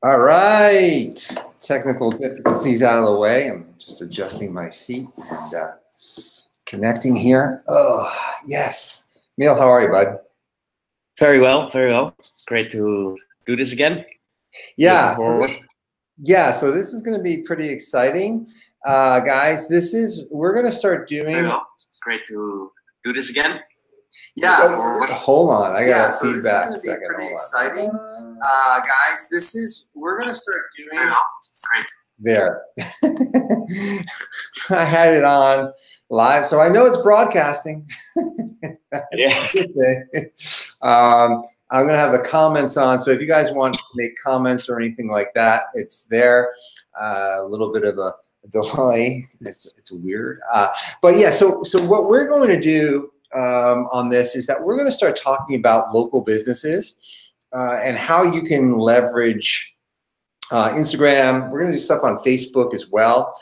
All right, technical difficulties out of the way. I'm just adjusting my seat and connecting here. Oh, yes. Neil, how are you, bud? Very well, very well. Great to do this again. Looking Yeah, forward. so this is going to be pretty exciting. Guys, we're going to start doing. Very well. It's great to do this again. Yeah, hold on. I got feedback. This is going to be pretty exciting. Guys, we're going to start doing. Very well. It's great. There. I had it on live, so I know it's broadcasting. Yeah. I'm going to have the comments on, so if you guys want to make comments or anything like that, it's there. A little bit of a delay. It's weird. But yeah, so what we're going to do on this is that we're going to start talking about local businesses and how you can leverage Instagram. We're going to do stuff on Facebook as well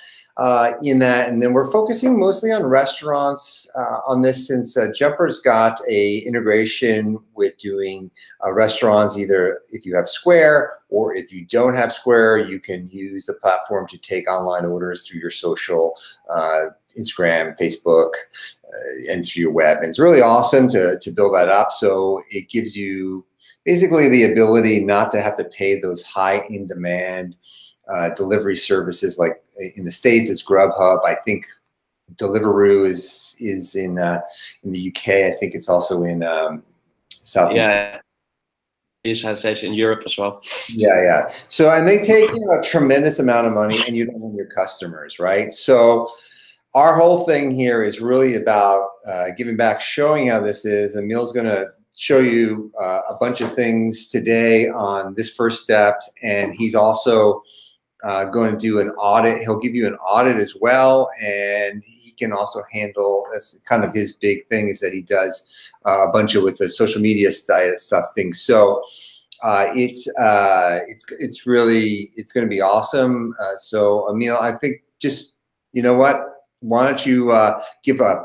in that, and then we're focusing mostly on restaurants on this, since Jumper's got a integration with doing restaurants. Either if you have Square or if you don't have Square, you can use the platform to take online orders through your social Instagram, Facebook, and through your web. And it's really awesome to build that up. So it gives you basically the ability not to have to pay those high in demand delivery services. Like in the States, it's Grubhub. I think Deliveroo is in the UK. I think it's also in Southeast. Yeah. South Asia, in Europe as well. Yeah. So, and they take a tremendous amount of money, and you don't own your customers, right? So our whole thing here is really about giving back, showing how this is. And Emil's going to show you a bunch of things today on this first step, and he's also going to do an audit. He'll give you an audit as well, and he can also handle, that's kind of his big thing, is that he does a bunch of with the social media stuff things. So it's going to be awesome. So Emil, I think just, you know what? Why don't you give a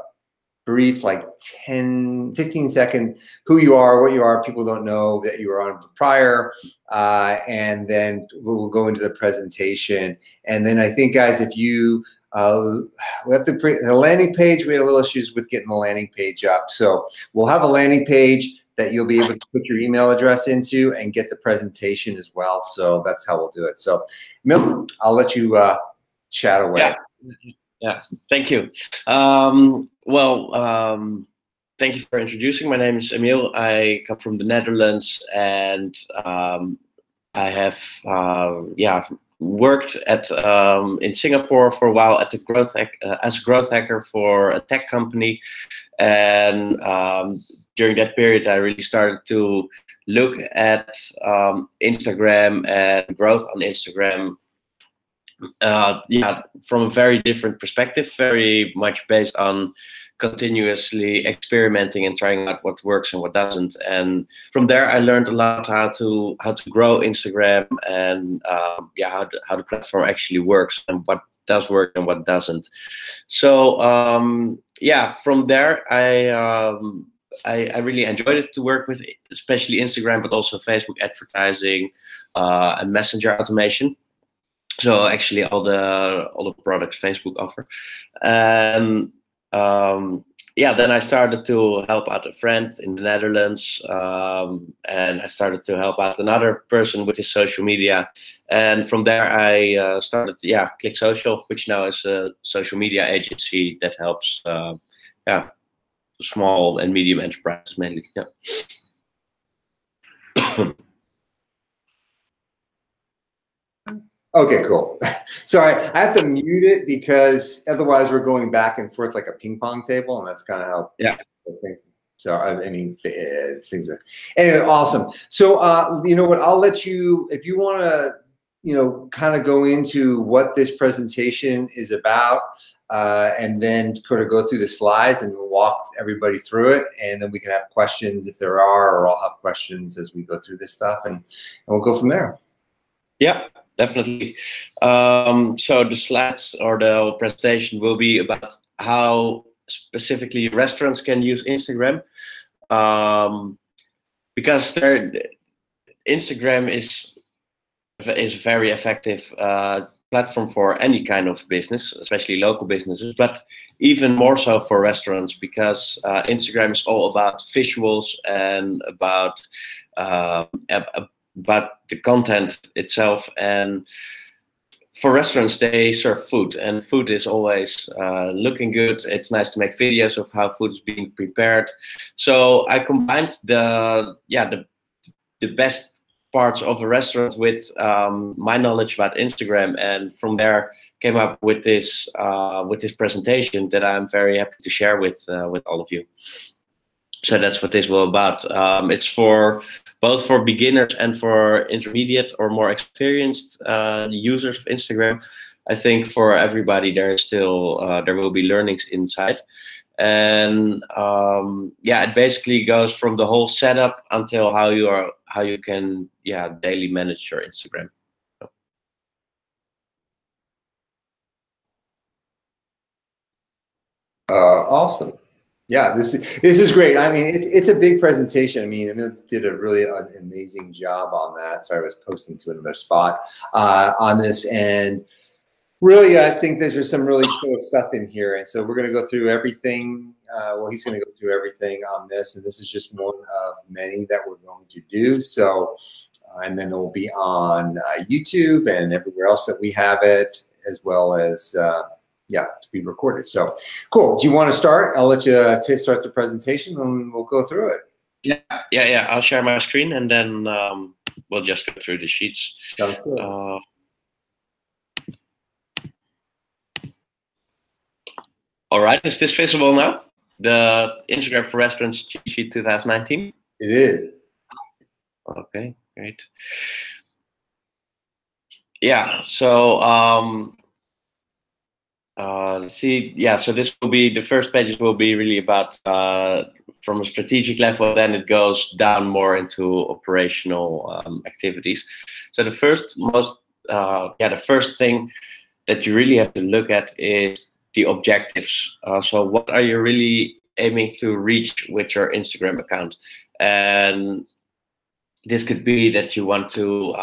brief, like 10, 15 second, who you are, what you are. People don't know that you were on prior, and then we'll go into the presentation. And then I think, guys, if you we have the landing page, we had a little issues with getting the landing page up. So we'll have a landing page that you'll be able to put your email address into and get the presentation as well. So that's how we'll do it. So Emil, I'll let you chat away. Yeah, thank you. Thank you for introducing. My name is Emil. I come from the Netherlands, and I have worked at in Singapore for a while at the as a growth hacker for a tech company. And during that period, I really started to look at Instagram and growth on Instagram. From a very different perspective, very much based on continuously experimenting and trying out what works and what doesn't. And from there, I learned a lot how to grow Instagram and how the platform actually works and what does work and what doesn't. So from there, I really enjoyed it to work with, especially Instagram, but also Facebook advertising and messenger automation. So actually all the products Facebook offer. And then I started to help out a friend in the Netherlands, and I started to help out another person with his social media. And from there I started Click Social, which now is a social media agency that helps small and medium enterprises mainly. Okay, cool. Sorry, I have to mute it because otherwise we're going back and forth like a ping pong table, and that's kind of how things. So I mean, things. Anyway, awesome. So you know what? I'll let you, if you want to, kind of go into what this presentation is about, and then sort of go through the slides and walk everybody through it, and then we can have questions if there are, or I'll have questions as we go through this stuff, and we'll go from there. Yeah. Definitely. So the slides or the presentation will be about how specifically restaurants can use Instagram, because Instagram is is a very effective platform for any kind of business, especially local businesses, but even more so for restaurants, because Instagram is all about visuals and about the content itself. And for restaurants, they serve food, and food is always looking good. It's nice to make videos of how food is being prepared. So I combined the best parts of a restaurant with my knowledge about Instagram, and from there came up with this presentation that I'm very happy to share with all of you. So that's what this will about. It's for both for beginners and for intermediate or more experienced users of Instagram. I think for everybody there is still there will be learnings inside. And yeah, it basically goes from the whole setup until how you can daily manage your Instagram. Awesome. Yeah, this is great. I mean, it's a big presentation. I mean, Emil did a really amazing job on that. Sorry, I was posting to another spot on this, and really, I think there's just some really cool stuff in here. And so we're going to go through everything. Well, he's going to go through everything on this, and this is just one of many that we're going to do. So, and then it will be on YouTube and everywhere else that we have it, as well as yeah, to be recorded. So cool. Do you want to start? I'll let you start the presentation and we'll go through it. Yeah. I'll share my screen and then we'll just go through the sheets. Sounds good. All right, is this visible now? The Instagram for Restaurants cheat sheet 2019? It is. Okay, great. Yeah, so let's see. Yeah, so this will be, the first pages will be really about from a strategic level, then it goes down more into operational activities. So the first the first thing that you really have to look at is the objectives. So what are you really aiming to reach with your Instagram account? And this could be that you want to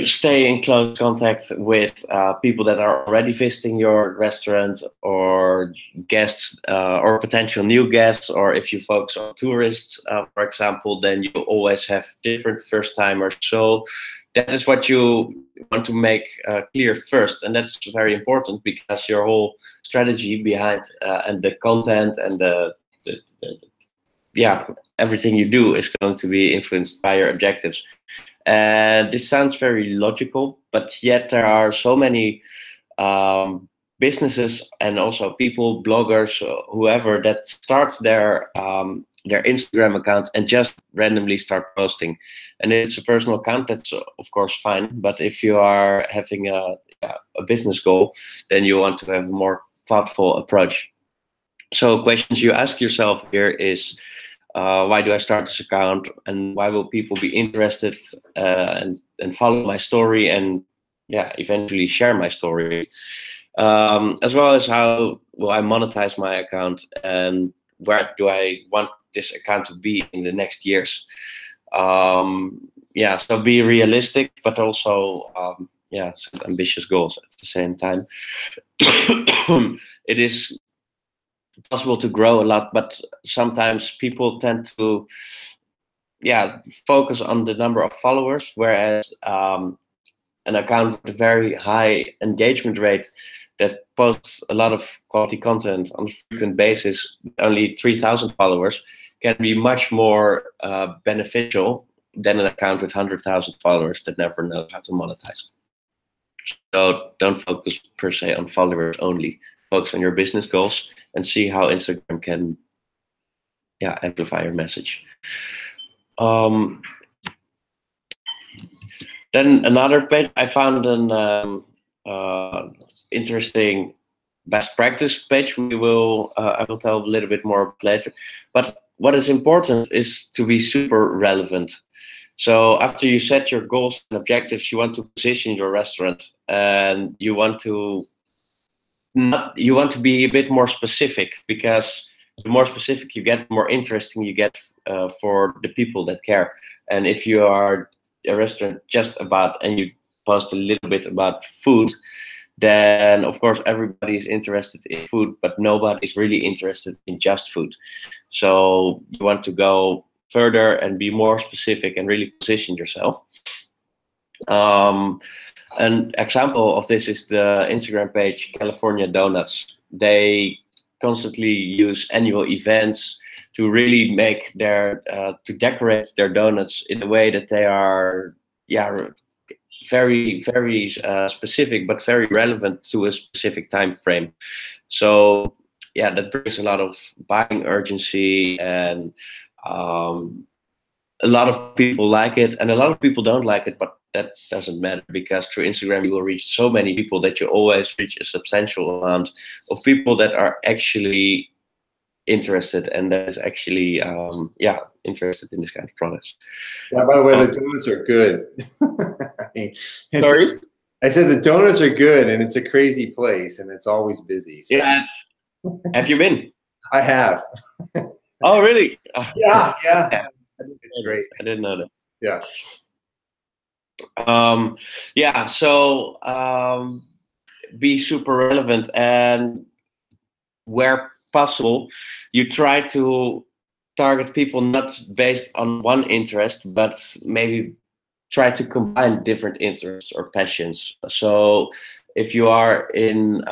stay in close contact with people that are already visiting your restaurant, or guests or potential new guests, or if you focus on tourists, for example, then you always have different first timers. So that is what you want to make clear first, and that's very important because your whole strategy behind and the content and everything you do is going to be influenced by your objectives. And this sounds very logical, but yet there are so many businesses and also people, bloggers, whoever, that starts their Instagram account and just randomly start posting. And it's a personal account, that's of course fine. But if you are having a business goal, then you want to have a more thoughtful approach. So questions you ask yourself here is, why do I start this account, and why will people be interested and follow my story, and eventually share my story, as well as how will I monetize my account, and where do I want this account to be in the next years. So be realistic, but also set ambitious goals at the same time. It is possible to grow a lot, but sometimes people tend to focus on the number of followers, whereas an account with a very high engagement rate that posts a lot of quality content on a frequent basis, only 3,000 followers, can be much more beneficial than an account with 100,000 followers that never knows how to monetize. So don't focus per se on followers only. Focus on your business goals and see how Instagram can amplify your message. Then another page, I found an interesting best practice page. I will tell a little bit more later. But what is important is to be super relevant. So after you set your goals and objectives, you want to position your restaurant, and you want to be a bit more specific, because the more specific you get, the more interesting you get for the people that care. And if you are a restaurant just about, and you post a little bit about food, then of course everybody is interested in food, but nobody's really interested in just food. So you want to go further and be more specific and really position yourself. An example of this is the Instagram page California Donuts. They constantly use annual events to really make their to decorate their donuts in a way that they are, yeah, very specific, but very relevant to a specific time frame. So yeah, that brings a lot of buying urgency, and a lot of people like it, and a lot of people don't like it, but that doesn't matter, because through Instagram you will reach so many people that you always reach a substantial amount of people that are actually interested, and that is actually yeah, interested in this kind of products. Yeah, by the way, the donuts are good. I mean, Sorry? I said the donuts are good, and it's a crazy place, and it's always busy. So. Yeah. Have you been? I have. Oh, really? Yeah, yeah. It's great. I didn't know that. Yeah. Yeah, so be super relevant, and where possible, you try to target people not based on one interest, but maybe try to combine different interests or passions. So if you are in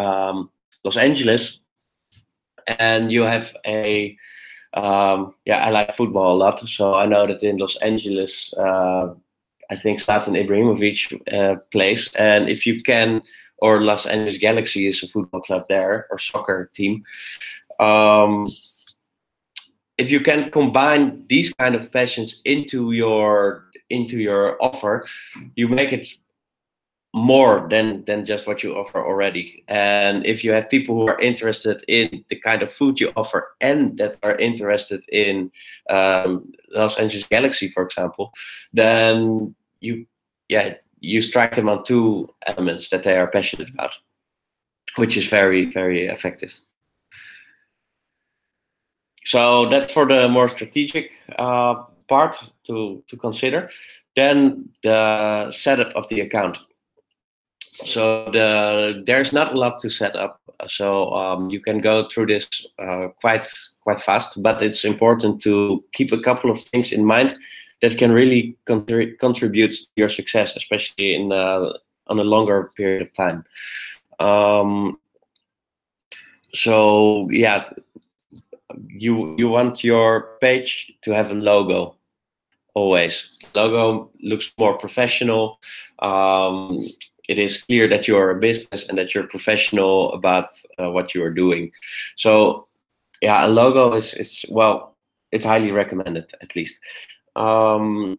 Los Angeles and you have a yeah, I like football a lot, so I know that in Los Angeles I think Zlatan Ibrahimovic plays, and if you can, or Los Angeles Galaxy is a football club there, or soccer team. If you can combine these kind of passions into your offer, you make it more than just what you offer already. And if you have people who are interested in the kind of food you offer, and that are interested in Los Angeles Galaxy, for example, then you strike them on two elements that they are passionate about, which is very, very effective. So that's for the more strategic part to consider. Then the setup of the account. So there's not a lot to set up. So you can go through this quite fast, but it's important to keep a couple of things in mind that can really contribute to your success, especially in on a longer period of time. So yeah, you want your page to have a logo. Always, logo looks more professional. It is clear that you're a business and that you're professional about what you are doing. So yeah, a logo is well, it's highly recommended, at least. You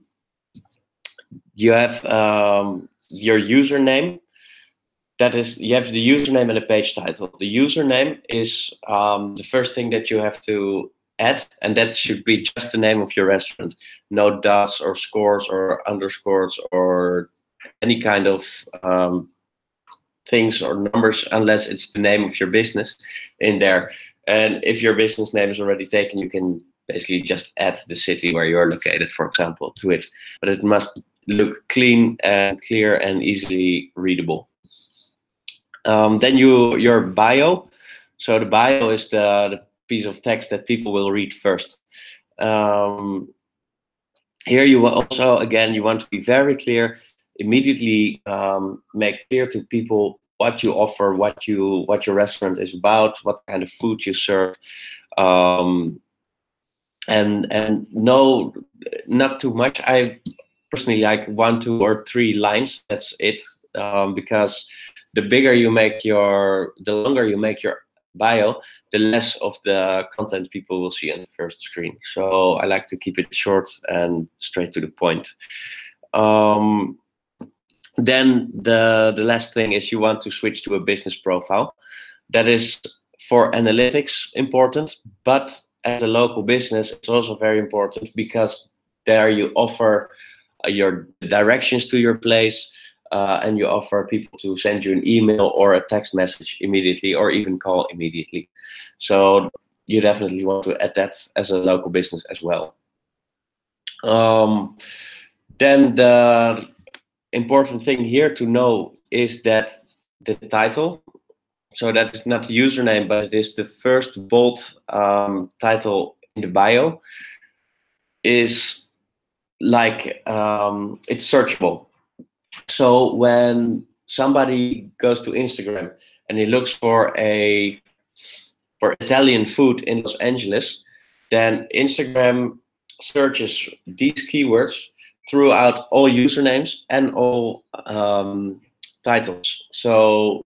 have your username. That is, you have the username and the page title. The username is the first thing that you have to add, and that should be just the name of your restaurant. No dots or scores or underscores or any kind of things or numbers, unless it's the name of your business in there. And if your business name is already taken, you can basically just add the city where you're located, for example, to it. But it must look clean and clear and easily readable. Then your bio. So the bio is the piece of text that people will read first. Here you will also, again, you want to be very clear. Immediately make clear to people what you offer, what your restaurant is about, what kind of food you serve, and no, not too much. I personally like 1, 2, or 3 lines. That's it, because the longer you make your bio, the less of the content people will see on the first screen. So I like to keep it short and straight to the point. Then the last thing is you want to switch to a business profile. That is for analytics important, but as a local business, it's also very important, because there you offer your directions to your place, and you offer people to send you an email or a text message immediately, or even call immediately. So you definitely want to add that as a local business as well. Then the important thing here to know is that the title, so that is not the username, but it is the first bold title in the bio, is like it's searchable. So when somebody goes to Instagram and he looks for Italian food in Los Angeles, then Instagram searches these keywords throughout all usernames and all titles. So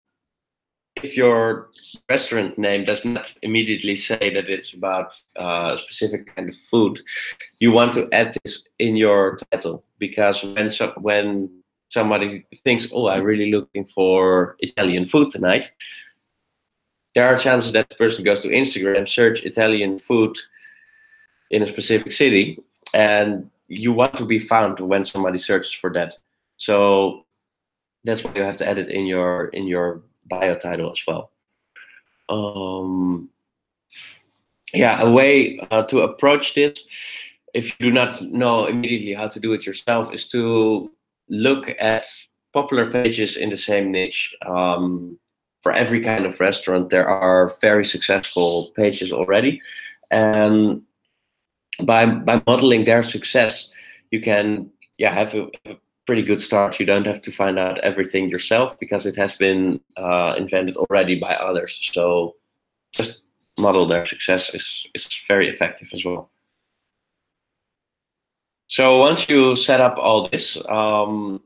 if your restaurant name does not immediately say that it's about a specific kind of food, you want to add this in your title, because when somebody thinks, oh, I'm really looking for Italian food tonight, there are chances that the person goes to Instagram, search Italian food in a specific city, and you want to be found when somebody searches for that. So that's why you have to add it in your bio title as well. Yeah, a way to approach this, if you do not know immediately how to do it yourself, is to look at popular pages in the same niche. For every kind of restaurant, there are very successful pages already, and by modeling their success, you can have a pretty good start. You don't have to find out everything yourself, because it has been invented already by others. So just model their success is very effective as well. So once you set up all this, the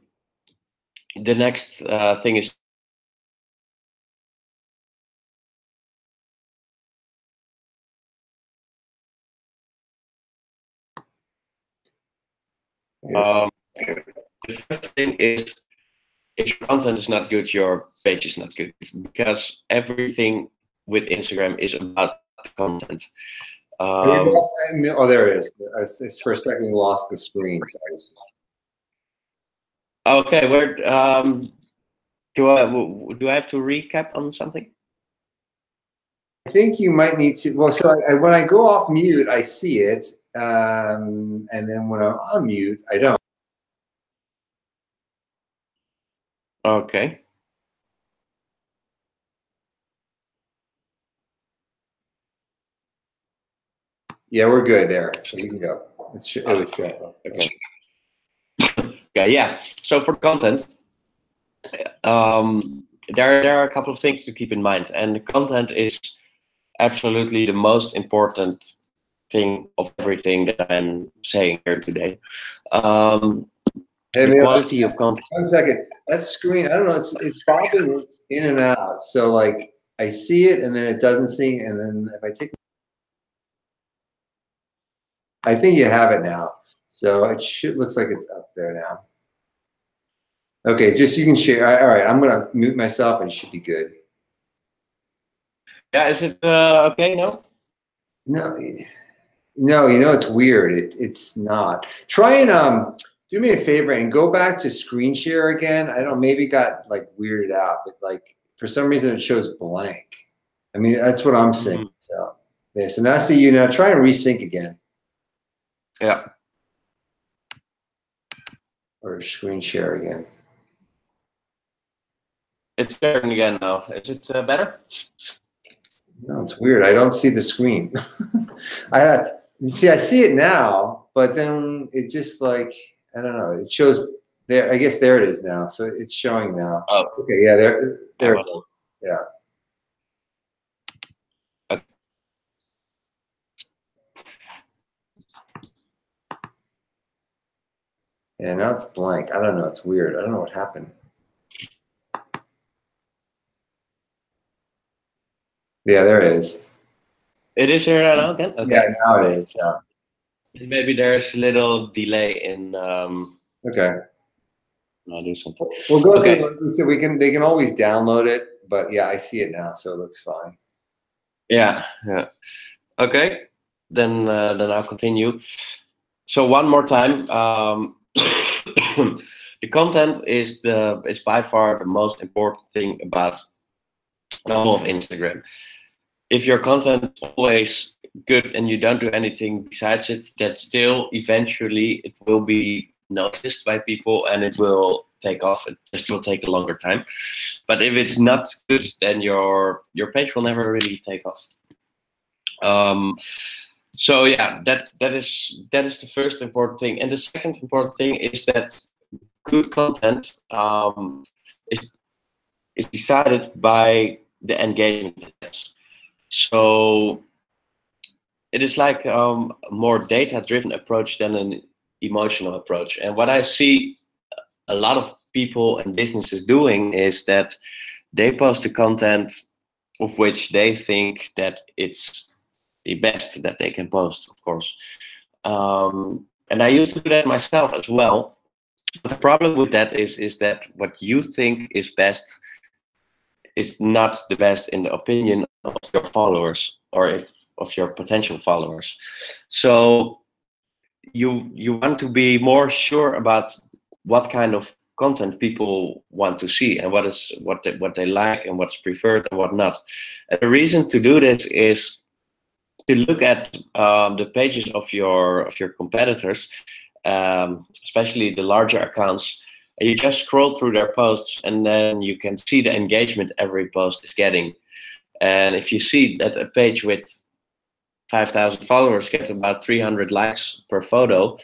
next thing is the first thing is, if your content is not good, your page is not good, because everything with Instagram is about the content. Oh, there it is. It's for a second we lost the screen. Sorry. Okay, where do I have to recap on something? I think you might need to. Well, so when I go off mute, I see it, and then when I'm on mute, I don't. Okay. Yeah, we're good there. So you can go. It was show. Okay. Okay, yeah. So for content, there are a couple of things to keep in mind, and the content is absolutely the most important thing of everything that I'm saying here today. The quality of content. 1 second. That screen, I don't know. It's bobbing in and out. So like I see it, and then it doesn't see, and then if I take, I think you have it now. So it looks like it's up there now. Okay, just you can share. All right, I'm gonna mute myself, and it should be good. Yeah, is it okay now? No, you know it's weird. It's not. Try and do me a favor and go back to screen share again. I don't know, maybe got like weirded out, but like for some reason it shows blank. I mean, that's what I'm saying. So yeah, so now I see you now. Try and resync again. Yeah. Or screen share again. It's sharing again now. Is it better? No, it's weird. I don't see the screen. I see it now, but then it just like, I don't know. It shows there. I guess there it is now. So it's showing now. Oh. Okay. Yeah. There it is. Yeah. Okay. Yeah. Now it's blank. I don't know. It's weird. I don't know what happened. Yeah. There it is. It is here now again? Okay. Yeah. Now it is. Yeah. Maybe there's a little delay in. Okay. I'll do something. We'll go Okay. through. So they can always download it, but yeah, I see it now, so it looks fine. Yeah. Yeah. Okay. Then I'll continue. So one more time, the content is by far the most important thing about all of Instagram. If your content is always good and you don't do anything besides it, that still eventually it will be noticed by people and it will take off. It just will take a longer time. But if it's not good, then your page will never really take off. So yeah, that is the first important thing. And the second important thing is that good content is decided by the engagement. So it is like a more data-driven approach than an emotional approach. And what I see a lot of people and businesses doing is that they post the content of which they think that it's the best that they can post, of course. And I used to do that myself as well. But the problem with that is that what you think is best is not the best in the opinion of your followers or of your potential followers. So you want to be more sure about what kind of content people want to see and what they like and what's preferred and what not. And the reason to do this is to look at the pages of your competitors, especially the larger accounts, and you just scroll through their posts and then you can see the engagement every post is getting. And if you see that a page with 5,000 followers gets about 300 likes per photo,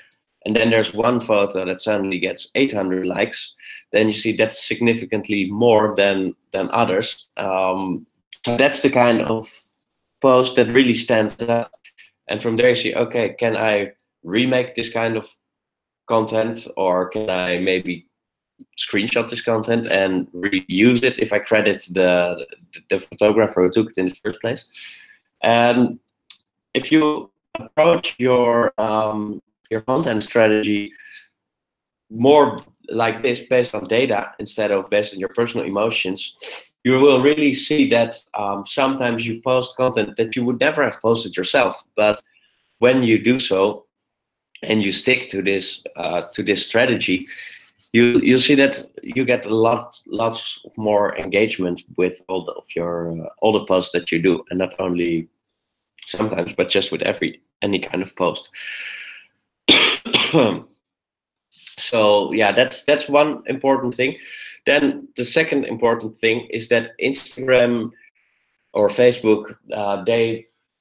and then there's one photo that suddenly gets 800 likes, then you see that's significantly more than others. So that's the kind of post that really stands out. And from there you see, okay, can I remake this kind of content, or can I maybe screenshot this content and reuse it if I credit the photographer who took it in the first place? And if you approach your content strategy more like this, based on data instead of based on your personal emotions, you will really see that sometimes you post content that you would never have posted yourself. But when you do so and you stick to this strategy, you'll see that you get lots more engagement with all the posts that you do, and not only sometimes, but just with any kind of post. So yeah, that's one important thing. Then the second important thing is that Instagram or Facebook,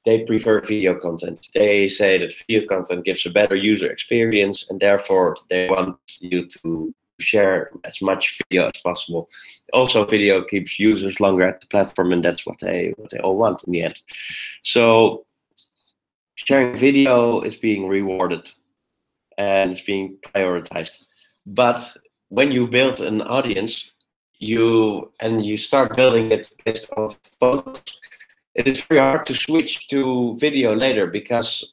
they prefer video content. They say that video content gives a better user experience, and therefore they want you to share as much video as possible. Also, video keeps users longer at the platform, and that's what they all want in the end. So sharing video is being rewarded and it's being prioritized. But when you build an audience, you start building it based on photos, it is very hard to switch to video later, because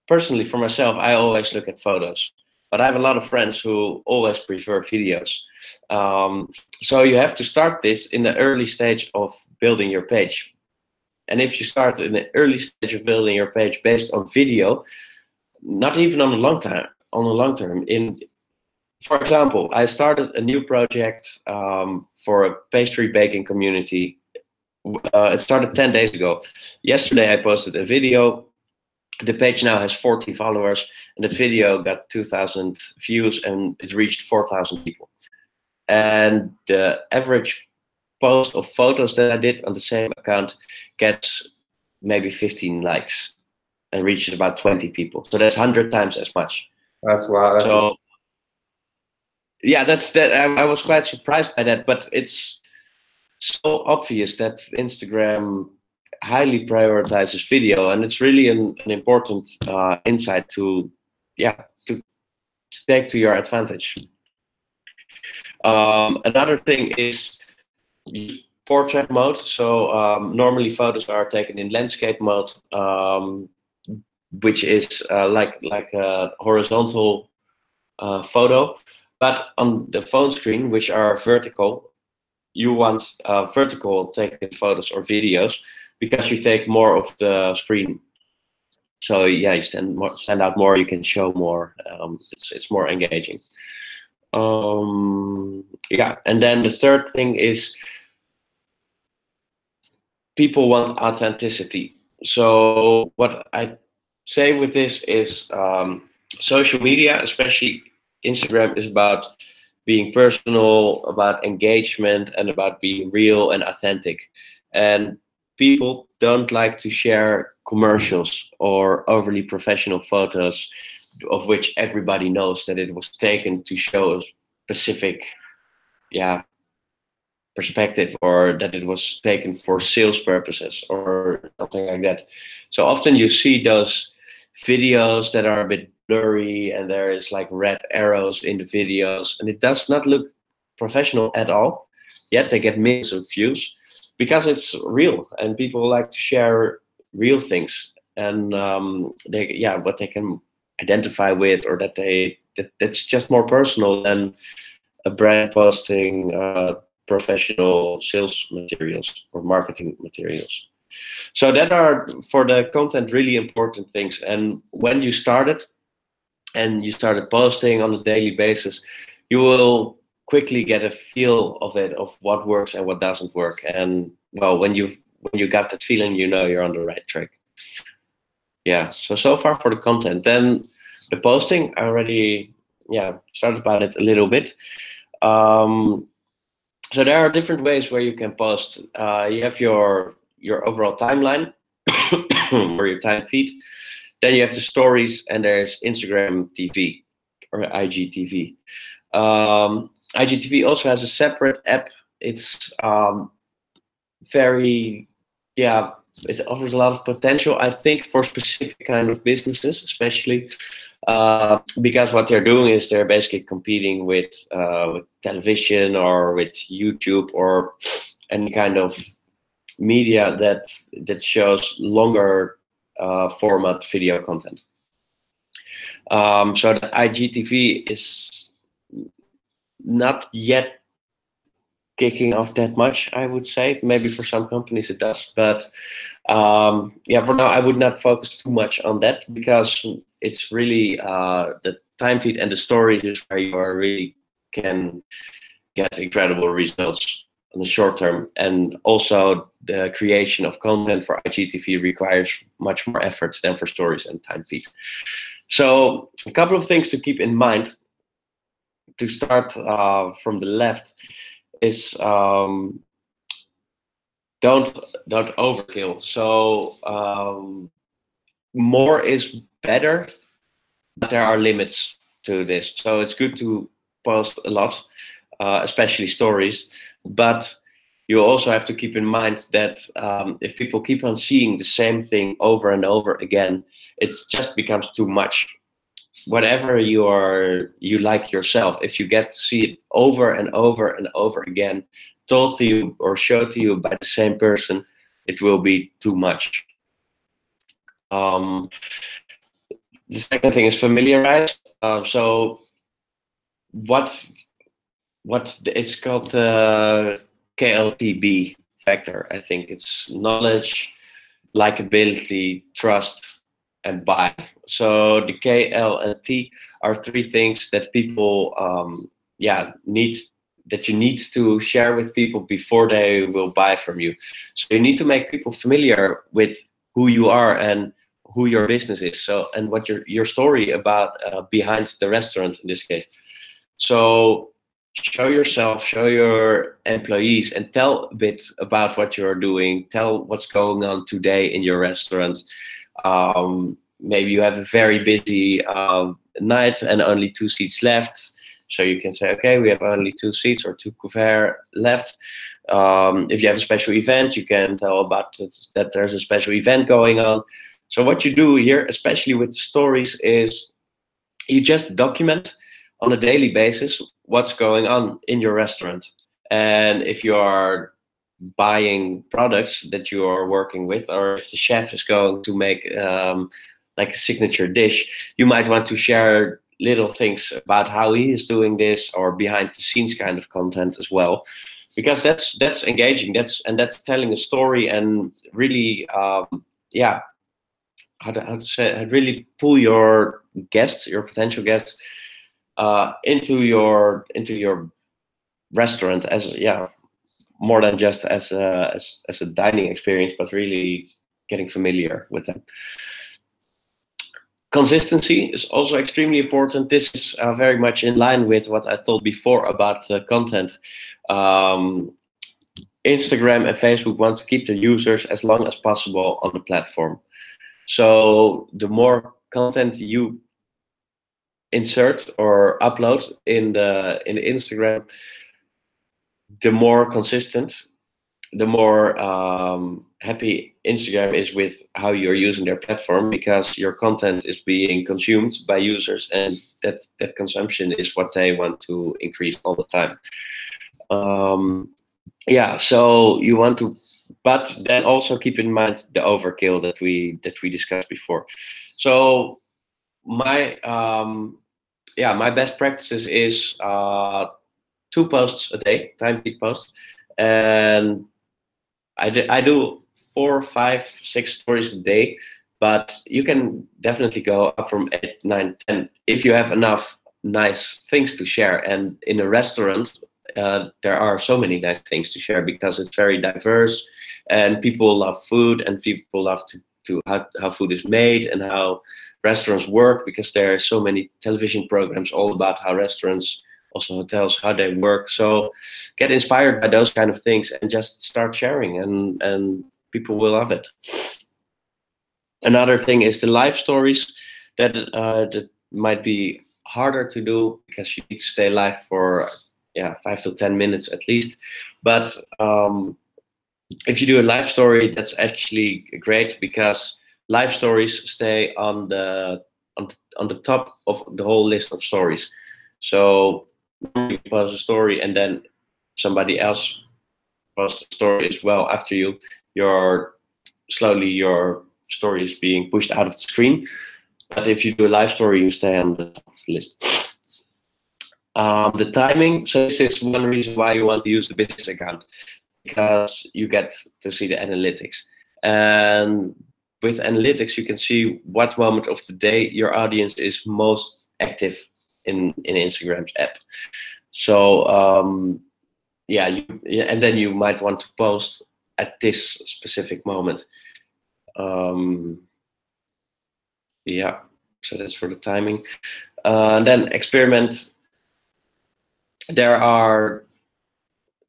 personally for myself, I always look at photos. But I have a lot of friends who always prefer videos. So you have to start this in the early stage of building your page. And if you start in the early stage of building your page based on video, not even on the long term, for example, I started a new project for a pastry baking community. It started 10 days ago. Yesterday I posted a video. The page now has 40 followers, and that video got 2,000 views and it reached 4,000 people. And the average post of photos that I did on the same account gets maybe 15 likes and reaches about 20 people. So that's 100 times as much. That's wow. That's so yeah, I was quite surprised by that, but it's so obvious that Instagram highly prioritizes video, and it's really an important insight to take to your advantage. Another thing is portrait mode. So normally photos are taken in landscape mode, which is like a horizontal photo. But on the phone screen, which are vertical, you want vertical taken photos or videos, because you take more of the screen. So yeah, you stand out more, you can show more. It's more engaging. Yeah, and then the third thing is people want authenticity. So what I say with this is social media, especially Instagram is about being personal, about engagement, and about being real and authentic. And people don't like to share commercials or overly professional photos of which everybody knows that it was taken to show a specific, yeah, perspective, or that it was taken for sales purposes or something like that. So often you see those videos that are a bit blurry and there is like red arrows in the videos and it does not look professional at all, yet they get millions of views because it's real and people like to share real things, and what they can identify with, or that's just more personal than a brand posting professional sales materials or marketing materials. So that are, for the content, really important things. And when you started and you started posting on a daily basis, you will quickly get a feel of it, of what works and what doesn't work. And well, when you got that feeling, you know you're on the right track. Yeah, so far for the content. Then the posting, I already started about it a little bit. So there are different ways where you can post. You have your overall timeline or your time feed. Then you have the stories, and there's Instagram TV or IGTV. IGTV also has a separate app. It's it offers a lot of potential, I think, for specific kind of businesses, especially because what they're doing is they're basically competing with television or with YouTube or any kind of media that shows longer format video content. So the IGTV is not yet kicking off that much, I would say. Maybe for some companies it does, but for now I would not focus too much on that, because it's really the time feed and the stories is where you really can get incredible results in the short term. And also the creation of content for IGTV requires much more effort than for stories and time feed. So a couple of things to keep in mind to start from the left is don't overkill. So more is better, but there are limits to this. So it's good to post a lot, especially stories, but you also have to keep in mind that if people keep on seeing the same thing over and over again, it just becomes too much. Whatever you like yourself, if you get to see it over and over and over again, told to you or showed to you by the same person, it will be too much. The second thing is familiarize. So what it's called KLTB factor. I think it's knowledge, likability, trust, and buy. So the K, L, and T are three things that people you need to share with people before they will buy from you. So you need to make people familiar with who you are and who your business is. So, and what your story about behind the restaurant in this case. So show yourself, show your employees, and tell a bit about what you're doing. Tell what's going on today in your restaurant. Maybe you have a very busy night and only 2 seats left. So you can say, okay, we have only 2 seats or 2 couverts left. If you have a special event, you can tell about that there's a special event going on. So what you do here, especially with the stories, is you just document on a daily basis what's going on in your restaurant. And if you are buying products that you are working with, or if the chef is going to make like a signature dish, you might want to share little things about how he is doing this, or behind the scenes kind of content as well, because that's engaging, that's telling a story, and really how to say, really pull your guests, your potential guests, into your restaurant as more than just as a dining experience, but really getting familiar with them. Consistency is also extremely important. This is very much in line with what I told before about content. Instagram and Facebook want to keep the users as long as possible on the platform. So the more content you insert or upload in the Instagram, the more consistent, the more happy Instagram is with how you're using their platform, because your content is being consumed by users, and that consumption is what they want to increase all the time. Yeah, so you want to, but then also keep in mind the overkill that we discussed before. So my my best practices is 2 posts a day, time feed posts, and I do 4, 5, 6 stories a day, but you can definitely go up from 8, 9, 10 if you have enough nice things to share. And in a restaurant, there are so many nice things to share because it's very diverse, and people love food, and people love to how food is made and how restaurants work, because there are so many television programs all about how restaurants, also hotels, how they work. So get inspired by those kind of things and just start sharing, and people will love it. Another thing is the live stories that that might be harder to do because you need to stay live for 5 to 10 minutes at least. But if you do a live story, that's actually great, because live stories stay on the top of the whole list of stories. So you post a story and then somebody else posts a story as well after you, slowly your story is being pushed out of the screen. But if you do a live story, you stay on the top of the list. The timing, so this is one reason why you want to use the business account, because you get to see the analytics. And with analytics, you can see what moment of the day your audience is most active in Instagram's app. So and then you might want to post at this specific moment. Yeah, so that's for the timing. Then experiment. There are,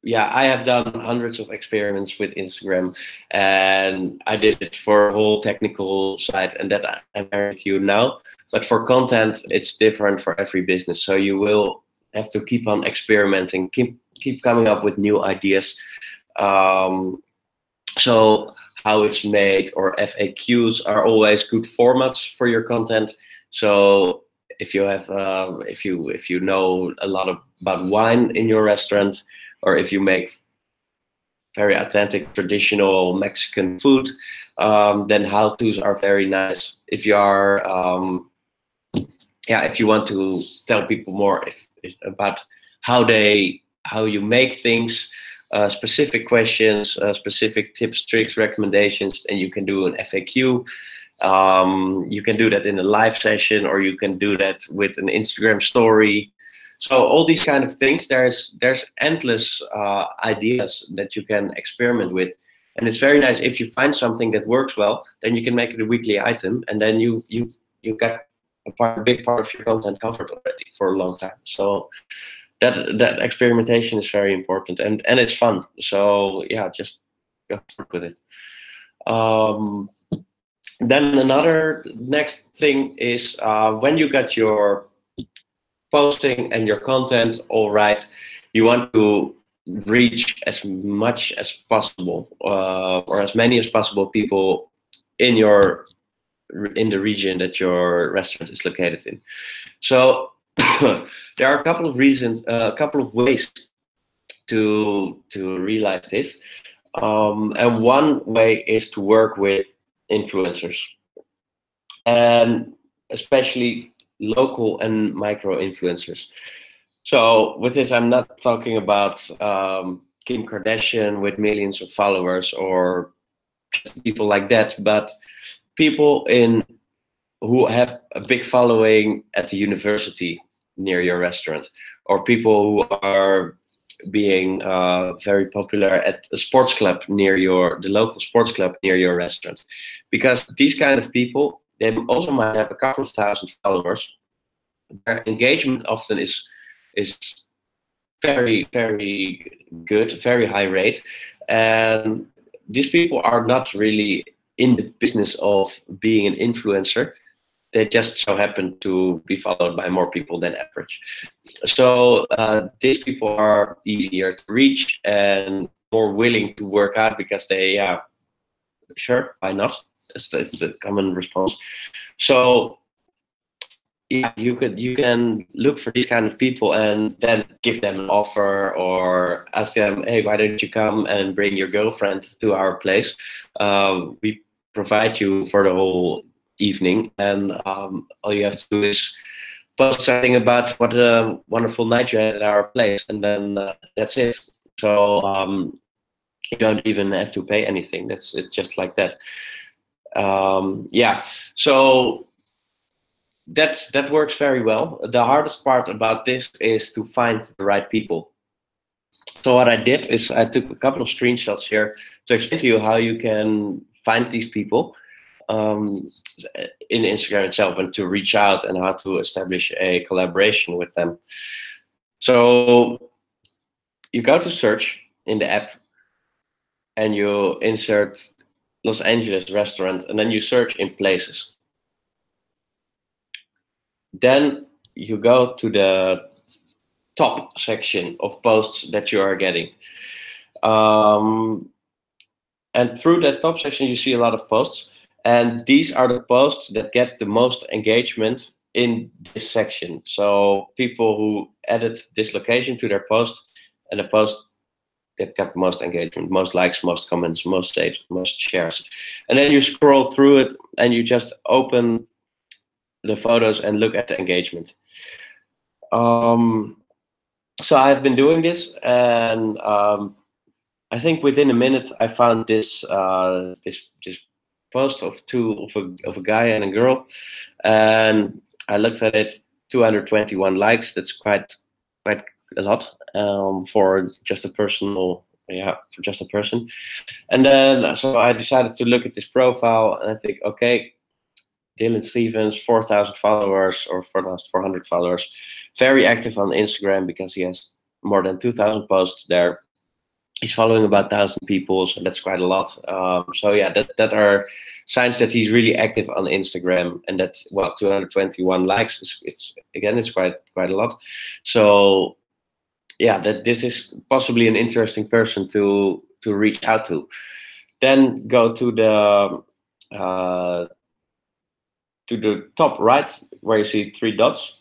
I have done hundreds of experiments with Instagram, and I did it for a whole technical side, and that I'm with you now. But for content, it's different for every business. So you will have to keep on experimenting, keep coming up with new ideas. So how it's made, or FAQs are always good formats for your content. So if you have if you know a lot about wine in your restaurant, or if you make very authentic traditional Mexican food, then how-tos are very nice. If you are if you want to tell people more about how you make things, specific questions, specific tips, tricks, recommendations, and you can do an FAQ. You can do that in a live session, or you can do that with an Instagram story. So all these kind of things, there's endless ideas that you can experiment with, and it's very nice if you find something that works well. Then you can make it a weekly item, and then you got a big part of your content covered already for a long time. So that experimentation is very important, and it's fun. So yeah, just work with it. Then another next thing is when you got your posting and your content all right, you want to reach as much as possible, or as many as possible people in the region that your restaurant is located in. So there are a couple of reasons, a couple of ways to realize this, and one way is to work with influencers, and especially local and micro influencers. So with this, I'm not talking about Kim Kardashian with millions of followers or people like that, but people who have a big following at the university near your restaurant, or people who are being very popular at a sports club near the local sports club near your restaurant. Because these kind of people, they also might have a couple of thousand followers. Their engagement often is very, very good, very high rate, and these people are not really in the business of being an influencer. They just so happen to be followed by more people than average. So these people are easier to reach and more willing to work out because they, yeah, sure, why not? That's the common response. So yeah, you can look for these kind of people and then give them an offer or ask them, hey, why don't you come and bring your girlfriend to our place? We provide you for the whole evening, and all you have to do is post something about what a wonderful night you had at our place, and then that's it. So you don't even have to pay anything. It's just like that. Yeah, so that works very well. The hardest part about this is to find the right people. So what I did is I took a couple of screenshots here to explain to you how you can find these people in Instagram itself and to reach out and how to establish a collaboration with them. So you go to search in the app and you insert Los Angeles restaurant, and then you search in places. Then you go to the top section of posts that you are getting. And through that top section, you see a lot of posts. And these are the posts that get the most engagement in this section. So people who added this location to their post, and the post that got the most engagement, most likes, most comments, most saves, most shares. And then you scroll through it and you just open the photos and look at the engagement. So I've been doing this, and I think within a minute I found this this post of a guy and a girl, and I looked at it. 221 likes. That's quite a lot for just a personal, yeah, for just a person. And then so I decided to look at this profile, and I think, okay, Dylan Stevens, 4,000 followers or 4,400 followers, very active on Instagram because he has more than 2,000 posts there. He's following about 1,000 people, so that's quite a lot. So yeah, that are signs that he's really active on Instagram, and that, well, 221 likes, it's quite a lot. So yeah, that this is possibly an interesting person to reach out to. Then go to the top right where you see 3 dots.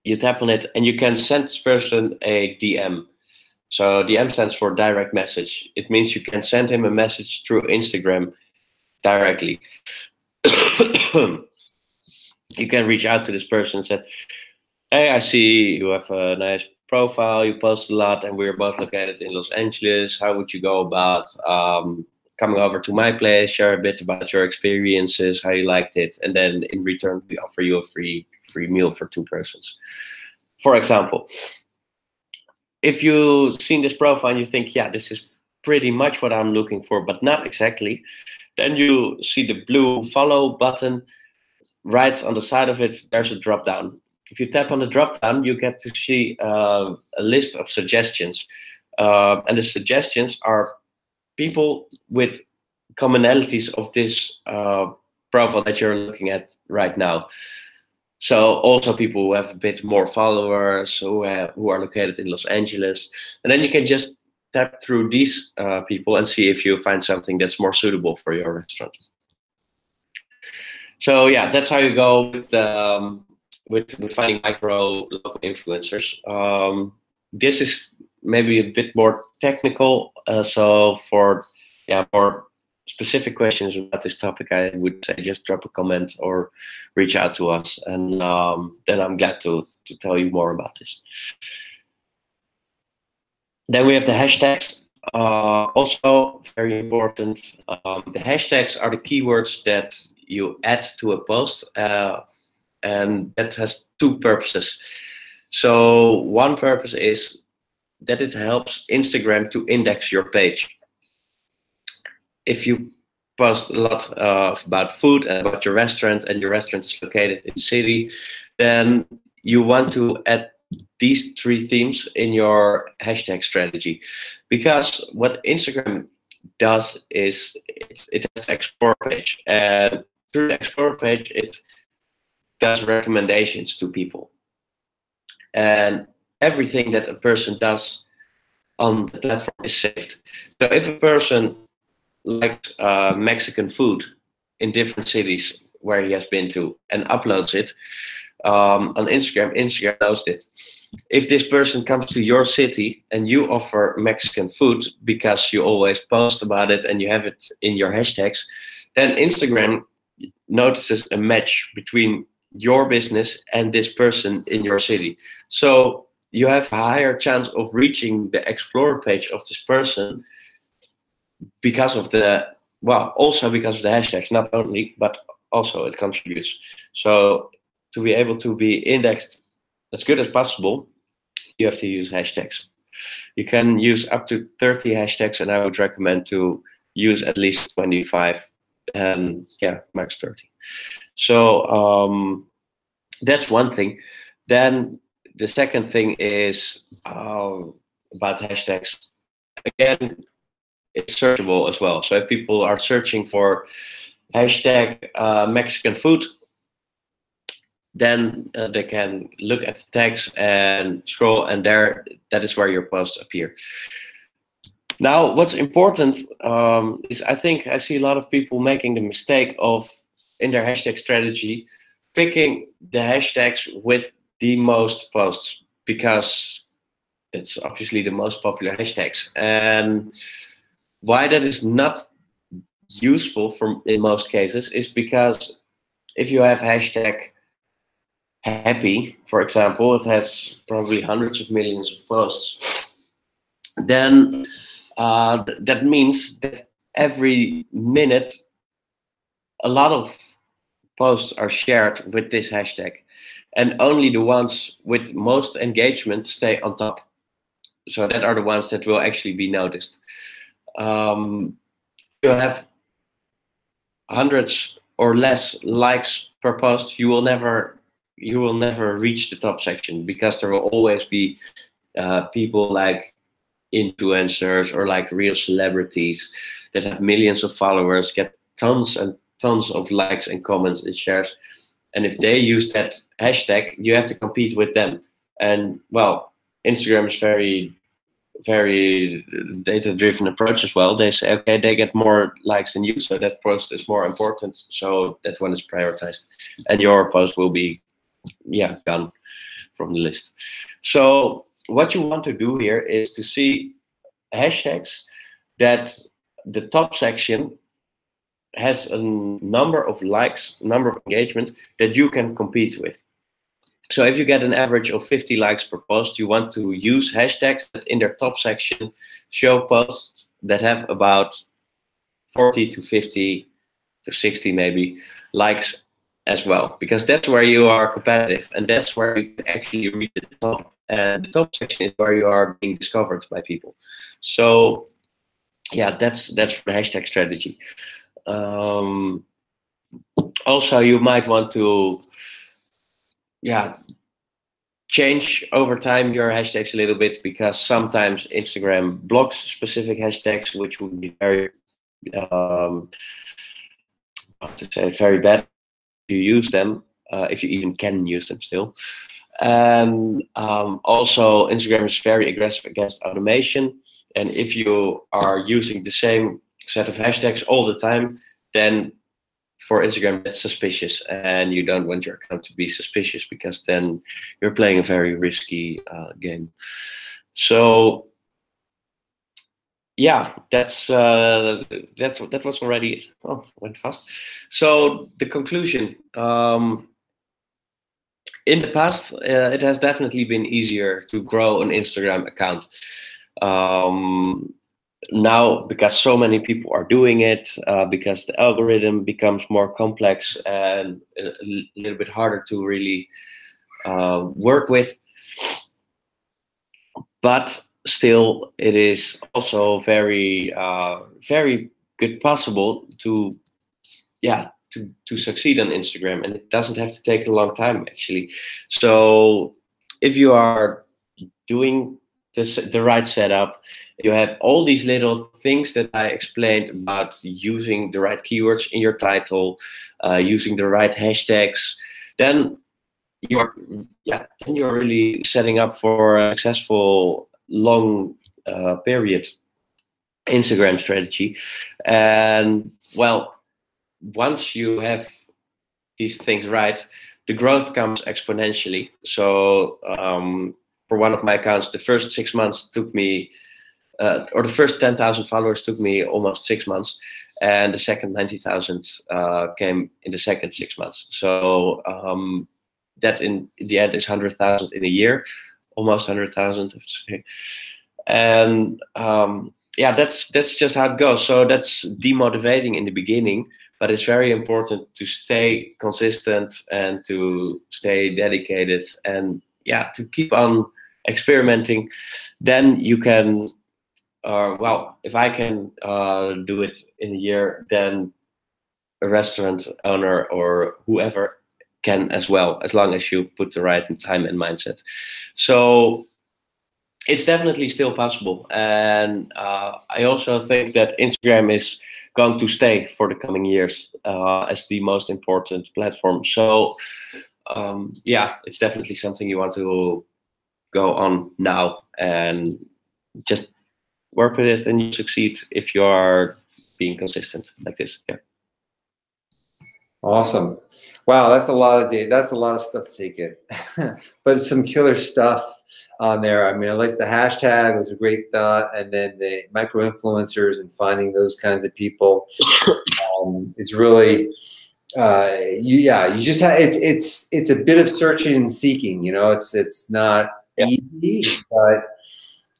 You tap on it and you can send this person a DM. So DM stands for direct message. It means you can send him a message through Instagram directly. You can reach out to this person and say, hey, I see you have a nice profile, you post a lot, and we're both located in Los Angeles. How would you go about coming over to my place, share a bit about your experiences, how you liked it, and then in return we offer you a free meal for 2 persons, for example. If you've seen this profile and you think, yeah, this is pretty much what I'm looking for, but not exactly, then you see the blue follow button. Right on the side of it, there's a drop down. If you tap on the drop down, you get to see a list of suggestions. And the suggestions are people with commonalities of this profile that you're looking at right now. So also people who have a bit more followers, who are located in Los Angeles. And then you can just tap through these people and see if you find something that's more suitable for your restaurant. So yeah, that's how you go with finding micro local influencers. This is maybe a bit more technical. So for more specific questions about this topic, I would say just drop a comment or reach out to us, and then I'm glad to tell you more about this. Then we have the hashtags, also very important. The hashtags are the keywords that you add to a post, and that has 2 purposes. So one purpose is that it helps Instagram to index your page. If you post a lot about food and about your restaurant, and your restaurant is located in the city, then you want to add these 3 themes in your hashtag strategy. Because what Instagram does is it has an explore page, and through the explore page it does recommendations to people, and everything that a person does on the platform is saved. So if a person likes Mexican food in different cities where he has been to and uploads it on Instagram, Instagram knows it. If this person comes to your city and you offer Mexican food because you always post about it and you have it in your hashtags, then Instagram notices a match between your business and this person in your city. So you have a higher chance of reaching the explore page of this person because of the, well, also because of the hashtags, not only, but also it contributes. So to be able to be indexed as good as possible, you have to use hashtags. You can use up to 30 hashtags, and I would recommend to use at least 25, and yeah, max 30. So that's one thing. Then the second thing is about hashtags. Again, it's searchable as well. So if people are searching for hashtag Mexican food, then they can look at the tags and scroll, and there, that is where your posts appear. Now, what's important is, I think I see a lot of people making the mistake of, in their hashtag strategy, picking the hashtags with the most posts, because it's obviously the most popular hashtags. And why that is not useful in most cases is because if you have hashtag happy, for example, it has probably hundreds of millions of posts, then that means that every minute a lot of posts are shared with this hashtag, and only the ones with most engagement stay on top. So that are the ones that will actually be noticed. You have hundreds or less likes per post, you will never reach the top section, because there will always be people like influencers or like real celebrities that have millions of followers, get tons and tons of likes and comments and shares, and if they use that hashtag, you have to compete with them. And well, Instagram is very data-driven approach as well. They say, okay, they get more likes than you, so that post is more important, so that one is prioritized, and your post will be, yeah, gone from the list. So what you want to do here is to see hashtags that the top section has a number of likes, number of engagement that you can compete with. So if you get an average of 50 likes per post, you want to use hashtags that in their top section show posts that have about 40 to 50 to 60 maybe likes as well, because that's where you are competitive, and that's where you can actually reach the top. And the top section is where you are being discovered by people. So yeah, that's the hashtag strategy. Also, you might want to, yeah, change over time your hashtags a little bit, because sometimes Instagram blocks specific hashtags, which would be very, how to say, very bad if you use them, if you even can use them still. And also, Instagram is very aggressive against automation, and if you are using the same set of hashtags all the time, then for Instagram, that's suspicious, and you don't want your account to be suspicious, because then you're playing a very risky game. So yeah, that was already it. Oh, went fast. So the conclusion: in the past, it has definitely been easier to grow an Instagram account. Now, because so many people are doing it, because the algorithm becomes more complex and a little bit harder to really work with, but still it is also very good possible to, yeah, to succeed on Instagram, and it doesn't have to take a long time actually. So if you are doing this, the right setup, you have all these little things that I explained about using the right keywords in your title, using the right hashtags, then you're, yeah, then you're really setting up for a successful long period Instagram strategy. And well, once you have these things right, the growth comes exponentially. So for one of my accounts, the first 6 months took me, or the first 10,000 followers took me almost 6 months, and the second 90,000 came in the second 6 months. So that in the end is 100,000 in a year, almost 100,000. And yeah, that's just how it goes. So that's demotivating in the beginning, but it's very important to stay consistent and to stay dedicated, and yeah, to keep on experimenting. Then you can, well, if I can do it in a year, then a restaurant owner or whoever can as well, as long as you put the right time and mindset. So it's definitely still possible. And I also think that Instagram is going to stay for the coming years as the most important platform. So yeah, it's definitely something you want to go on now and just work with it, and you succeed if you are being consistent like this. Yeah. Awesome. Wow, that's a lot of data. That's a lot of stuff to take in, but it's some killer stuff on there. I mean, I like the hashtag, it was a great thought, and then the micro influencers and finding those kinds of people. It's really, yeah, you just have, it's a bit of searching and seeking. You know, it's not easy, but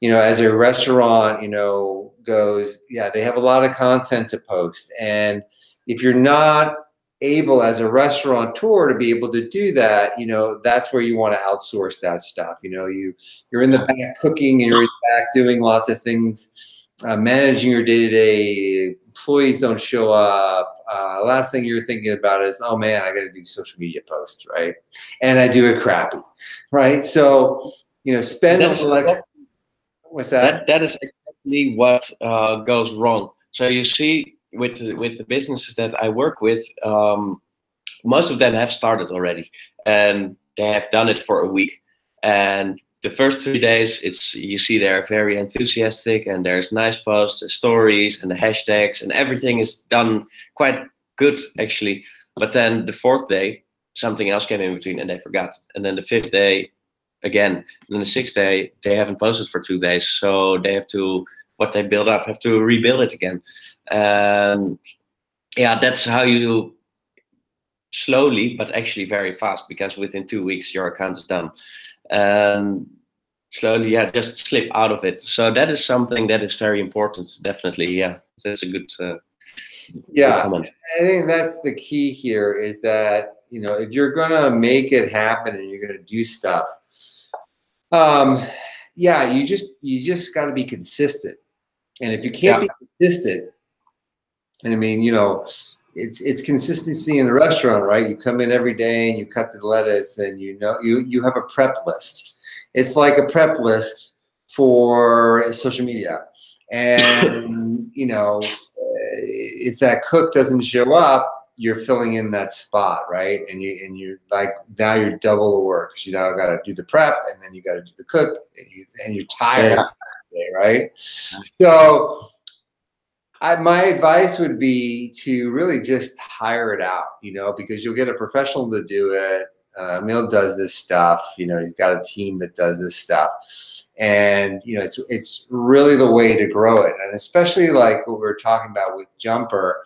you know, as a restaurant, you know, goes, yeah, they have a lot of content to post, and if you're not able as a restaurateur to be able to do that, you know, that's where you want to outsource that stuff. You know, you're in the back cooking, and you're in the back doing lots of things, managing your day-to-day. Employees don't show up. Last thing you're thinking about is, oh man, I got to do social media posts, right? And I do it crappy, right? So, you know, spend a little. What's that? That is exactly what goes wrong. So you see, with the businesses that I work with, most of them have started already, and they have done it for a week. And the first 3 days, it's, you see they're very enthusiastic, and there's nice posts, and stories, and the hashtags, and everything is done quite good actually. But then the 4th day, something else came in between, and they forgot. And then the 5th day, again, and then the 6th day, they haven't posted for 2 days, so they have to, what they build up, have to rebuild it again. And yeah, that's how you slowly, but actually very fast, because within 2 weeks your account is done. And slowly, yeah, just slip out of it. So that is something that is very important, definitely. Yeah, that's a good yeah, good comment. I think that's the key here, is that, you know, if you're gonna make it happen and you're gonna do stuff, yeah, you just got to be consistent. And if you can't be consistent, and I mean, you know, it's consistency in the restaurant, right? You come in every day and you cut the lettuce, and you know, you have a prep list. It's like a prep list for social media. And you know, if that cook doesn't show up, you're filling in that spot, right? And you're like, now you're double the work, because you now got to do the prep, and then you got to do the cook, and you're tired, right? So my advice would be to really just hire it out, you know, because you'll get a professional to do it. Emil does this stuff, you know, he's got a team that does this stuff. And, you know, it's really the way to grow it. And especially like what we were talking about with Jumper,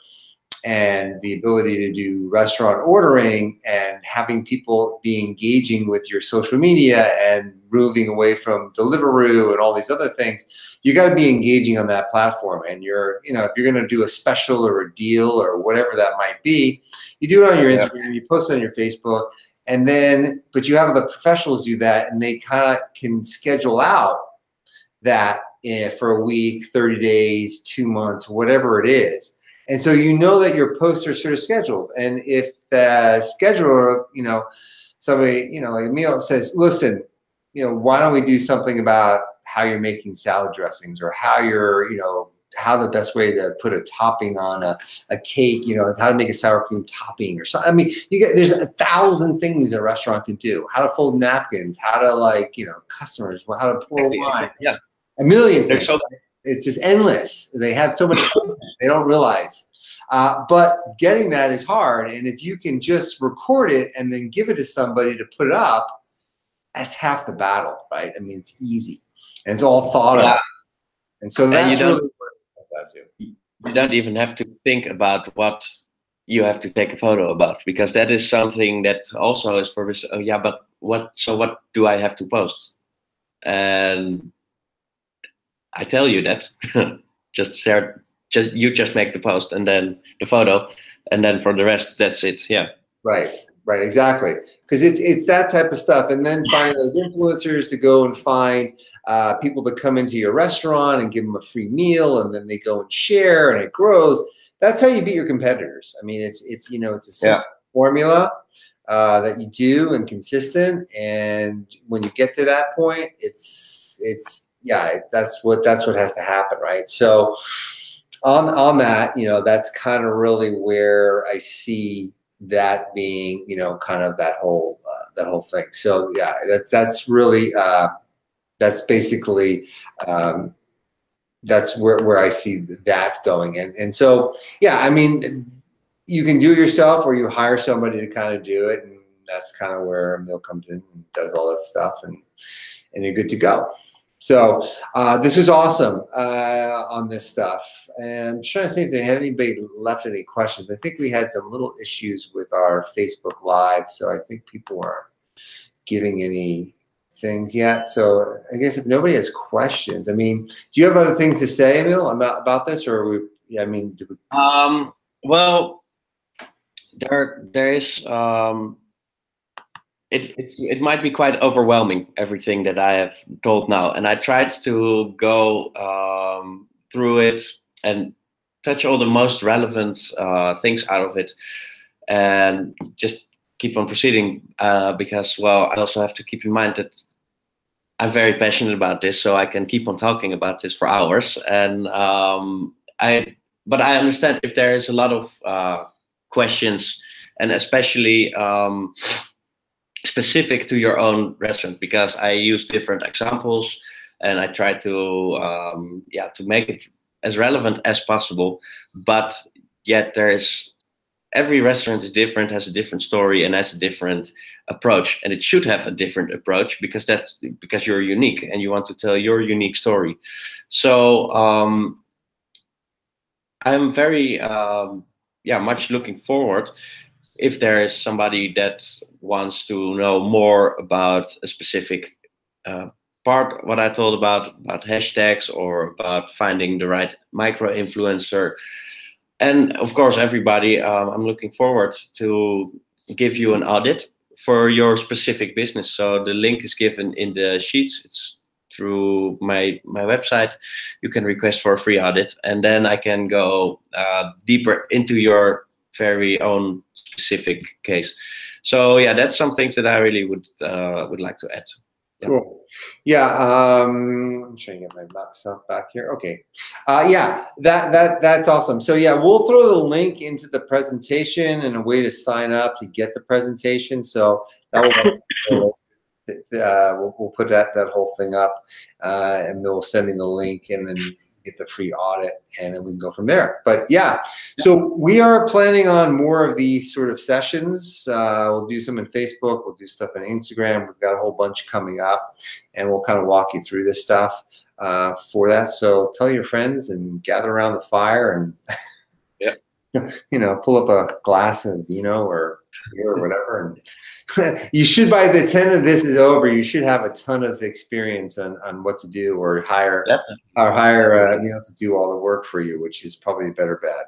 and the ability to do restaurant ordering, and having people be engaging with your social media, and moving away from Deliveroo and all these other things. You got to be engaging on that platform. And you're, you know, if you're going to do a special or a deal or whatever that might be, you do it on your Instagram, you post it on your Facebook, and then, but you have the professionals do that, and they kind of can schedule out that for a week, 30 days, 2 months, whatever it is. And so you know that your posts are sort of scheduled. And if the scheduler, you know, somebody, you know, like Emil says, listen, you know, why don't we do something about how you're making salad dressings, or how you're, you know, how the best way to put a topping on a cake, you know, how to make a sour cream topping or something. I mean, there's 1,000 things a restaurant can do. How to fold napkins, how to, like, you know, customers, how to pour wine. Yeah. A million things. So it's just endless. They have so much content, they don't realize. But getting that is hard. And if you can just record it and then give it to somebody to put it up, that's half the battle, right? I mean, it's easy and it's all thought of. And so that's really what it comes down to. You don't even have to think about what you have to take a photo about, because that is something that also is for this. Oh yeah, but what do I have to post? And I tell you that just share, you just make the post and then the photo, and then for the rest, that's it. Yeah. Right, exactly. Because it's that type of stuff. And then find those influencers to go and find people to come into your restaurant and give them a free meal, and then they go and share, and it grows. That's how you beat your competitors. I mean, it's you know, it's a simple formula that you do, and consistent. And when you get to that point, it's yeah, that's what has to happen, right? So on that, you know, that's kind of really where I see that being, you know, kind of that whole thing. So yeah, that's really that's basically that's where I see that going. And so yeah, I mean, you can do it yourself, or you hire somebody to kind of do it, and that's kind of where Emil comes in and does all that stuff, and you're good to go. So this is awesome on this stuff. And I'm trying to think if they have anybody left any questions. I think we had some little issues with our Facebook Live, so I think people aren't giving any things yet. So I guess if nobody has questions, I mean, do you have other things to say, Emil, about this, or we? Yeah, I mean, do we? Well, there is. It might be quite overwhelming, everything that I have told now, and I tried to go through it and touch all the most relevant things out of it, and just keep on proceeding, because, well, I also have to keep in mind that I'm very passionate about this, so I can keep on talking about this for hours. And but I understand if there is a lot of questions, and especially specific to your own restaurant, because I use different examples, and I try to to make it as relevant as possible. But yet every restaurant is different, has a different story, and has a different approach, and it should have a different approach, because you're unique and you want to tell your unique story. So I'm very much looking forward if there is somebody that wants to know more about a specific part, what I told about hashtags, or about finding the right micro influencer. And of course, everybody, I'm looking forward to give you an audit for your specific business. So the link is given in the sheets. It's through my website. You can request for a free audit, and then I can go deeper into your very own specific case. So yeah, that's some things that I really would like to add. Yeah. Cool. Yeah, I'm trying to get my stuff back here. Okay. Yeah, that's awesome. So yeah, we'll throw the link into the presentation and a way to sign up to get the presentation. So that will we'll put that whole thing up, and we'll send in the link, and then get the free audit, and then we can go from there. But yeah, so we are planning on more of these sort of sessions. We'll do some in Facebook, we'll do stuff on Instagram. We've got a whole bunch coming up, and we'll kind of walk you through this stuff for that. So tell your friends and gather around the fire, and you know, pull up a glass of vino or beer or whatever. And you should, by the time this is over, you should have a ton of experience on what to do, or hire Emil to do all the work for you, which is probably a better bet.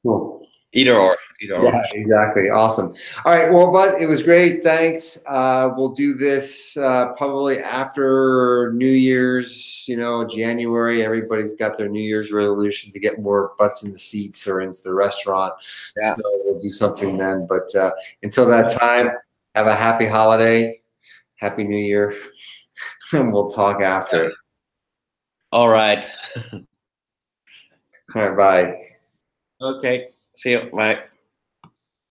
Cool. Either or. Yeah, exactly. Awesome. All right. Well, bud, it was great. Thanks. We'll do this probably after New Year's, January. Everybody's got their New Year's resolution to get more butts in the seats or into the restaurant. Yeah. So we'll do something then. But until that time, have a happy holiday. Happy New Year. And we'll talk after. All right. All right. Bye. Okay. See you. Bye.